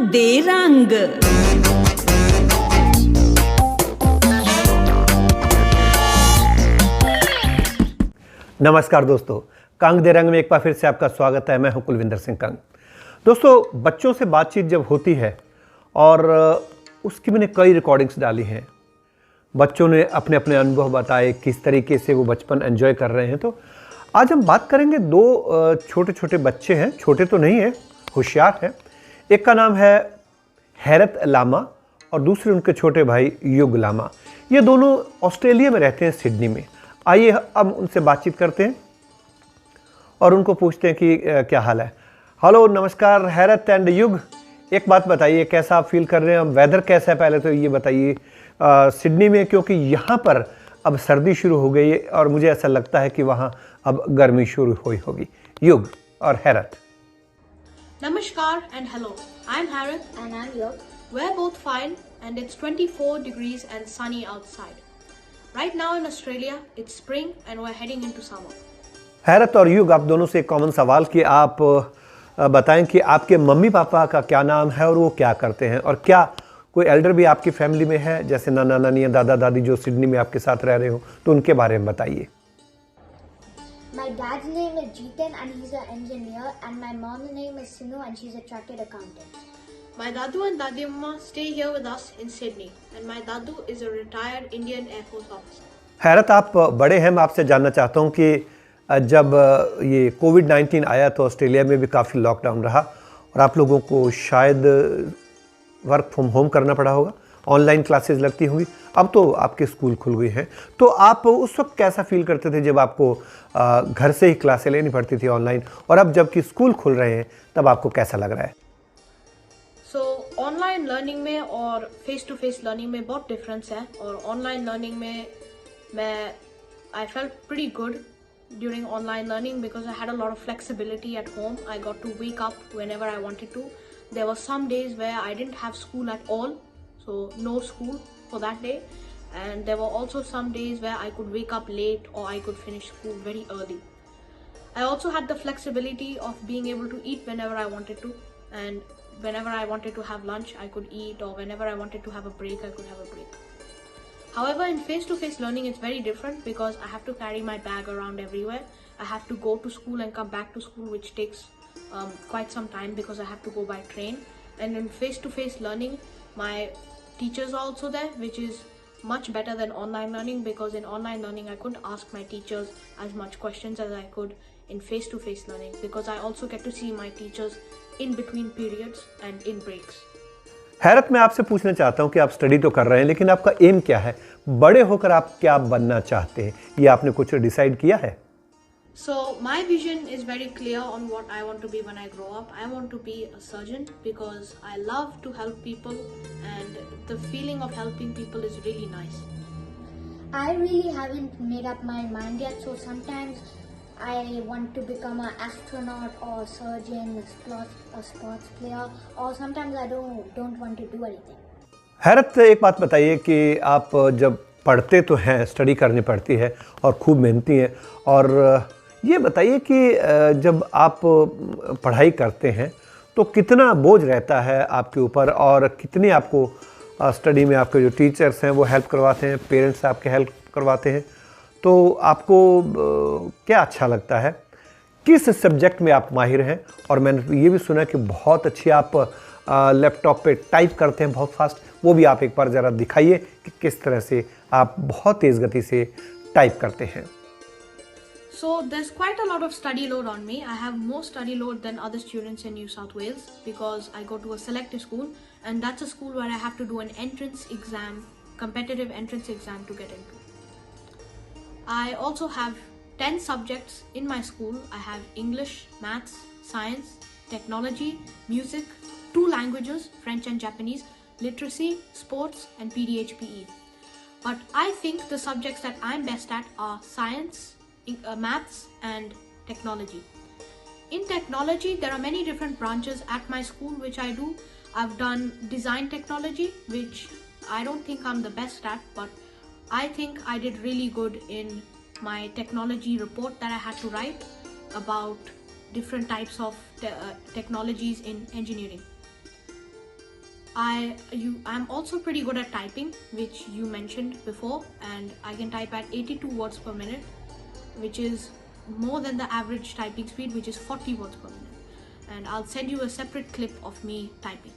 दे रंग। नमस्कार दोस्तों, कंग दे रंग में एक बार फिर से आपका स्वागत है। मैं हूं कुलविंदर सिंह कंग। दोस्तों, बच्चों से बातचीत जब होती है और उसकी मैंने कई रिकॉर्डिंग्स डाली हैं, बच्चों ने अपने अपने अनुभव बताए किस तरीके से वो बचपन एंजॉय कर रहे हैं। तो आज हम बात करेंगे दो छोटे छोटे बच्चे हैं, छोटे तो नहीं हैं, होशियार हैं। एक का नाम है हैरत लामा और दूसरे उनके छोटे भाई युग लामा। ये दोनों ऑस्ट्रेलिया में रहते हैं, सिडनी में। आइए अब उनसे बातचीत करते हैं और उनको पूछते हैं कि क्या हाल है। हेलो, नमस्कार हैरत एंड युग। एक बात बताइए, कैसा आप फील कर रहे हैं? वेदर कैसा है पहले तो ये बताइए सिडनी में, क्योंकि यहाँ पर अब सर्दी शुरू हो गई है और मुझे ऐसा लगता है कि वहाँ अब गर्मी शुरू हुई होगी। युग और हैरत। Namaskar and hello. I'm Harith. And I'm Yog. We're both fine and it's 24 degrees and sunny outside. Right now in Australia, it's spring and we're heading into summer. हैरत और युग, आप दोनों से एक कॉमन सवाल कि आप बताएं कि आपके मम्मी पापा का क्या नाम है और वो क्या करते हैं, और क्या कोई एल्डर भी आपकी फैमिली में है, जैसे नाना नानी या दादा दादी जो सिडनी में आपके साथ रह रहे हो, तो उनके बारे में बताइए। My dad's name is Jeetan and he's an engineer, and my mom's name is Sinu and she's a chartered accountant. My Dadu and Dadi Amma stay here with us in Sydney and my Dadu is a retired Indian Air Force officer. हैरत, आप बड़े हैं, मैं आपसे जानना चाहता हूँ कि जब ये कोविड-19 आया तो ऑस्ट्रेलिया में भी काफ़ी लॉकडाउन रहा और आप लोगों को शायद वर्क फ्रॉम होम करना पड़ा होगा, ऑनलाइन क्लासेस लगती होंगी। अब तो आपके स्कूल खुल गए हैं, तो आप उस वक्त कैसा फील करते थे जब आपको घर से ही क्लासें लेनी पड़ती थी ऑनलाइन, और अब जबकि स्कूल खुल रहे हैं तब आपको कैसा लग रहा है? So ऑनलाइन लर्निंग में और फेस टू फेस लर्निंग में बहुत डिफरेंस है। और ऑनलाइन लर्निंग में I felt pretty good during online learning because I had a lot of flexibility at home. I got to wake up whenever I wanted to. There were some days where I didn't have school at all, so no school for that day. And there were also some days where I could wake up late or I could finish school very early. I also had the flexibility of being able to eat whenever I wanted to, and whenever I wanted to have lunch I could eat, or whenever I wanted to have a break I could have a break. However, in face-to-face learning it's very different because I have to carry my bag around everywhere. I have to go to school and come back to school, which takes quite some time because I have to go by train. And in face-to-face learning my teachers are also there, which is much better than online learning, because in online learning I couldn't ask my teachers as much questions as I could in face-to-face learning, because I also get to see my teachers in between periods and in breaks. हैरत, मैं आपसे पूछना चाहता हूं कि आप study तो कर रहे हैं, लेकिन आपका एम क्या है? बड़े होकर आप क्या बनना चाहते हैं? ये आपने कुछ डिसाइड किया है? So my vision is very clear on what I want to be when I grow up. I want to be a surgeon because I love to help people and the feeling of helping people is really nice. I really haven't made up my mind yet, so sometimes I want to become an astronaut or a surgeon, a sports player, or sometimes I don't want to do anything. हैरत, एक बात बताइए कि आप जब पढ़ते तो हैं, स्टडी करनी पड़ती है और खूब मेहनती हैं, और ये बताइए कि जब आप पढ़ाई करते हैं तो कितना बोझ रहता है आपके ऊपर, और कितनी आपको स्टडी में आपके जो टीचर्स हैं वो हेल्प करवाते हैं, पेरेंट्स आपके हेल्प करवाते हैं, तो आपको क्या अच्छा लगता है? किस सब्जेक्ट में आप माहिर हैं? और मैंने ये भी सुना कि बहुत अच्छी आप लैपटॉप पे टाइप करते हैं, बहुत फास्ट। वो भी आप एक बार ज़रा दिखाइए कि किस तरह से आप बहुत तेज़ गति से टाइप करते हैं। So there's quite a lot of study load on me. I have more study load than other students in New South Wales because I go to a selective school, and that's a school where I have to do an entrance exam, competitive entrance exam to get into. I also have 10 subjects in my school. I have English, Maths, Science, Technology, Music, 2 languages, French and Japanese, Literacy, Sports and PDHPE. But I think the subjects that I'm best at are Science, Maths and Technology. In Technology, there are many different branches at my school which I do. I've done Design Technology, which I don't think I'm the best at, but I think I did really good in my technology report that I had to write about different types of technologies in engineering. I'm also pretty good at typing, which you mentioned before, and I can type at 82 words per minute, which is more than the average typing speed, which is 40 words per minute. And I'll send you a separate clip of me typing.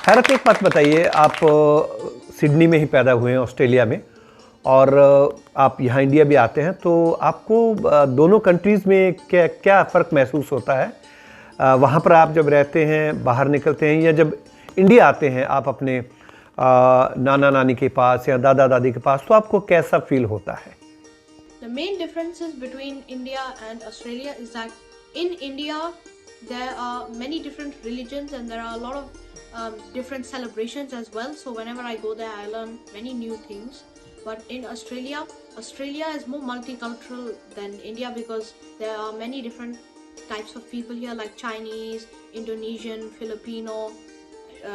हैरत, एक बात बताइए, आप Sydney में ही पैदा हुए हैं, Australia में, और आप यहाँ इंडिया भी आते हैं, तो आपको दोनों कंट्रीज़ में क्या क्या फ़र्क महसूस होता है? वहाँ पर आप जब रहते हैं, बाहर निकलते हैं, या जब इंडिया आते हैं आप अपने नाना नानी के पास या दादा दादी के पास, तो आपको कैसा फील होता है? The main differences between India and Australia is that in India there are many different religions and there are a lot of different celebrations as well. So whenever I go there, I learn many new things. But in Australia is more multicultural than India because there are many different types of people here, like Chinese, Indonesian, Filipino,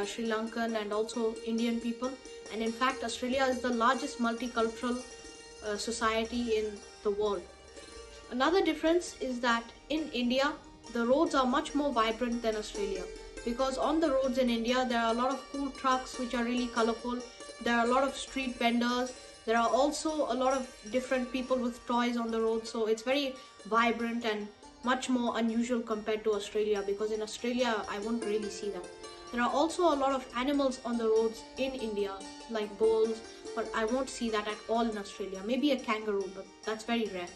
Sri Lankan, and also Indian people. And in fact, Australia is the largest multicultural society in the world. Another difference is that in India, the roads are much more vibrant than Australia, because on the roads in India there are a lot of cool trucks which are really colorful. There are a lot of street vendors. There are also a lot of different people with toys on the road, so it's very vibrant and much more unusual compared to Australia, because in Australia I won't really see that. There are also a lot of animals on the roads in India, like bulls, but I won't see that at all in Australia. Maybe a kangaroo, but that's very rare.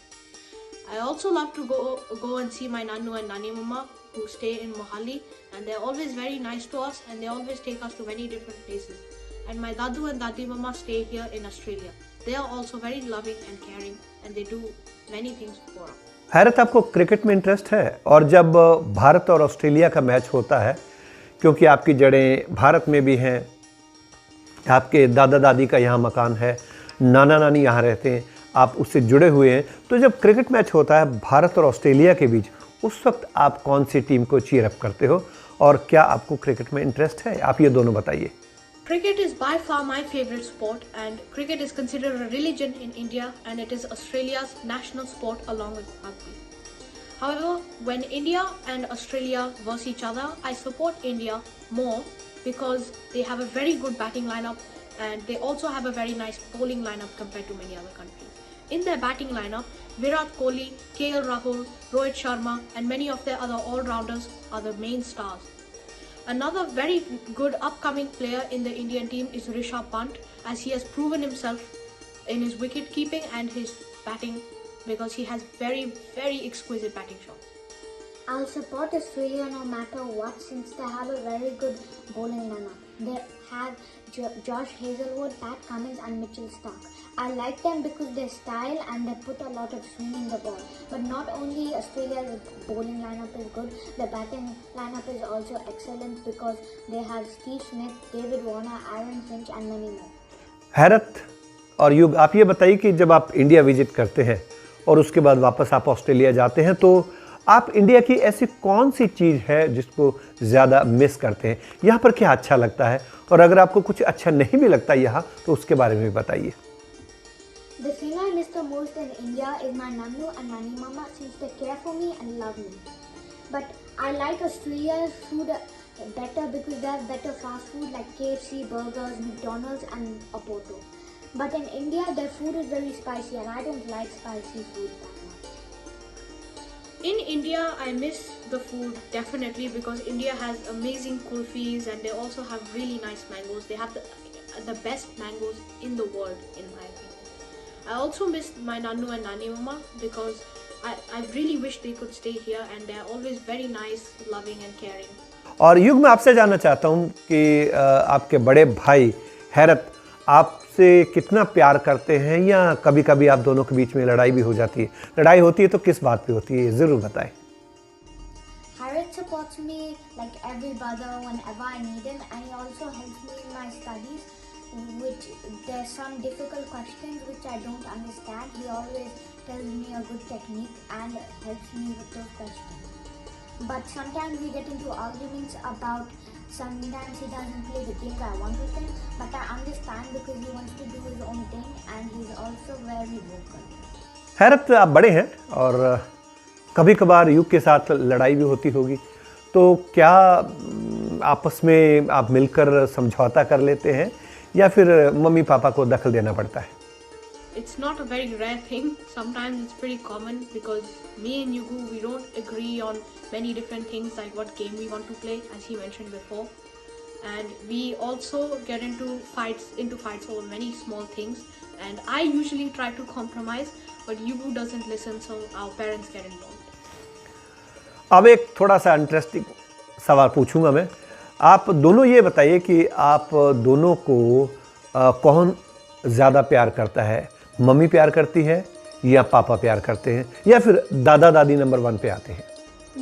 I also love to go and see my Nannu and Nani Mama, who stay in Mohali, and they're always very nice to us and they always take us to many different places. And my Dadu and Dadi Mama stay here in Australia. They are also very loving and caring and they do many things for us. हैरत, आपको cricket में interest है? और जब भारत और Australia का match होता है, क्योंकि आपकी जड़ें भारत में भी हैं, आपके दादा दादी का यहाँ मकान है, नाना नानी यहाँ रहते हैं, आप उससे जुड़े हुए हैं, तो जब क्रिकेट मैच होता है भारत और ऑस्ट्रेलिया के बीच, उस वक्त आप कौन सी टीम को चीयर अप करते हो और क्या आपको क्रिकेट में इंटरेस्ट है? आप ये दोनों बताइए। Cricket is by far my favorite sport, and cricket is considered a religion in India, and it is Australia's national sport along with rugby. However, when India and Australia verse each other, I support India more because they have a very good batting lineup and they also have a very nice bowling lineup compared to many other countries. In their batting lineup, Virat Kohli, KL Rahul, Rohit Sharma and many of their other all-rounders are the main stars. Another very good upcoming player in the Indian team is Rishabh Pant, as he has proven himself in his wicket keeping and his batting, because he has very, very exquisite batting shots. I'll support Australia no matter what, since they have a very good bowling lineup. They have Josh Hazelwood, Pat Cummins and Mitchell Starc. I like them because their style and they put a lot of swing in the ball. But not only Australia's bowling lineup is good, the batting lineup is also excellent because they have Steve Smith, David Warner, Aaron Finch and many more. हैरत और युग, आप ये बताइए कि जब आप India visit करते हैं और उसके बाद वापस आप ऑस्ट्रेलिया जाते हैं, तो आप इंडिया की ऐसी कौन सी चीज़ है जिसको ज़्यादा मिस करते हैं? यहाँ पर क्या अच्छा लगता है, और अगर आपको कुछ अच्छा नहीं भी लगता यहाँ, तो उसके बारे में भी बताइए। The thing I miss the most in India is my Nannu and Nani Mama, since they care for me and love me. But I like Australia's food better because they have better fast food like KFC, burgers, McDonald's and Apoto. But in India, their food is very spicy and I don't like spicy food that much. In India, I miss the food definitely because India has amazing kulfis and they also have really nice mangoes. They have the best mangoes in the world, in my opinion. I also miss my Nannu and Nani Mama because I really wish they could stay here and they're always very nice, loving and caring. और युग, मैं आपसे जानना चाहता हूँ कि आपके बड़े भाई हैरत आपसे कितना प्यार करते हैं, या कभी कभी आप दोनों के बीच में लड़ाई भी हो जाती है? लड़ाई होती है तो किस बात पे होती है, ज़रूर बताएं। Harrit supports me like every brother whenever I need him, and he also helps me in my studies. which there's some difficult questions which I don't understand. He always tells me a good technique and helps me with those questions. But sometimes we get into arguments about, sometimes he doesn't play the things I want with him, but I understand because he wants to do his own thing and he's also very vocal. हैरत, आप बड़े हैं और कभी कभार युग के साथ लड़ाई भी होती होगी, तो क्या आपस में आप मिलकर समझौता कर लेते हैं या फिर मम्मी पापा को दखल देना पड़ता है? It's not a very rare thing. Sometimes it's pretty common because me and Yugu, we don't agree on many different things like what game we want to play, as he mentioned before. And we also get into fights over many small things. And I usually try to compromise, but Yugu doesn't listen, so our parents get involved. अब एक थोड़ा सा interesting सवाल पूछूंगा मैं। आप दोनों ये बताइए कि आप दोनों को कौन ज़्यादा प्यार करता है? मम्मी प्यार करती है या पापा प्यार करते हैं या फिर दादा दादी नंबर 1 पे आते हैं?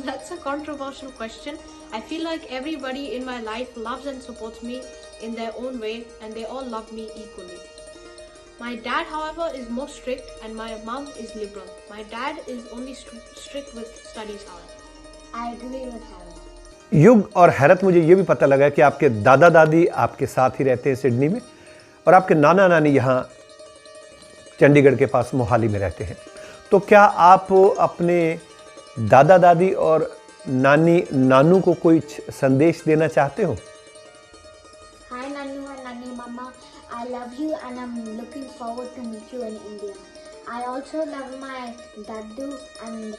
That's a controversial question. I feel like everybody in my life loves and supports me in their own way and they all love me equally. My dad, however, is more strict and my mom is liberal. My dad is only strict with studies, however. I agree with Harry. युग और हैरत, मुझे ये भी पता लगा कि आपके दादा दादी आपके साथ ही रहते हैं सिडनी में और आपके नाना नानी यहाँ चंडीगढ़ के पास मोहाली में रहते हैं। तो क्या आप अपने दादा दादी और नानी नानू को कोई संदेश देना चाहते हो? Hi Nanu and Nani Mama, I love you and I'm looking forward to meet you in India. I also love my Daddu and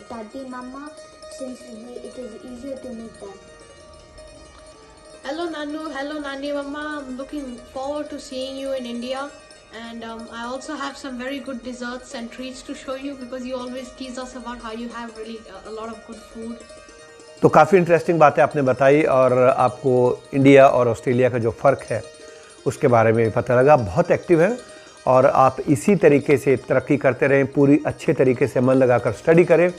Daddy Mama since it is easier to meet them. Hello Nanu, hello Nani Mama. I'm looking forward to seeing you in India. And I also have some very good desserts and treats to show you because you always tease us about how you have really a lot of good food. तो काफ़ी interesting बातें आपने बताई और आपको India और Australia का जो फ़र्क है उसके बारे में पता लगा। बहुत एक्टिव है और आप इसी तरीके से तरक्की करते रहें, पूरी अच्छे तरीके से मन लगाकर स्टडी करें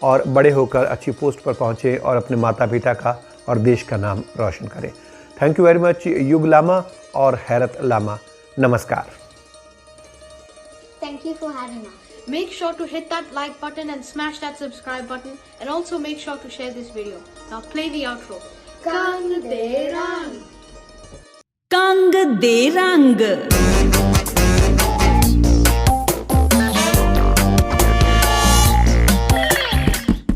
और बड़े होकर अच्छी पोस्ट पर पहुँचें और अपने माता पिता का और देश का नाम रोशन करें। थैंक यू वेरी मच युग लामा और हैरत लामा। नमस्कार। Thank you for having us. Make sure to hit that like button and smash that subscribe button and also make sure to share this video. Now play the outro. Kang De Rang. Kang De Rang.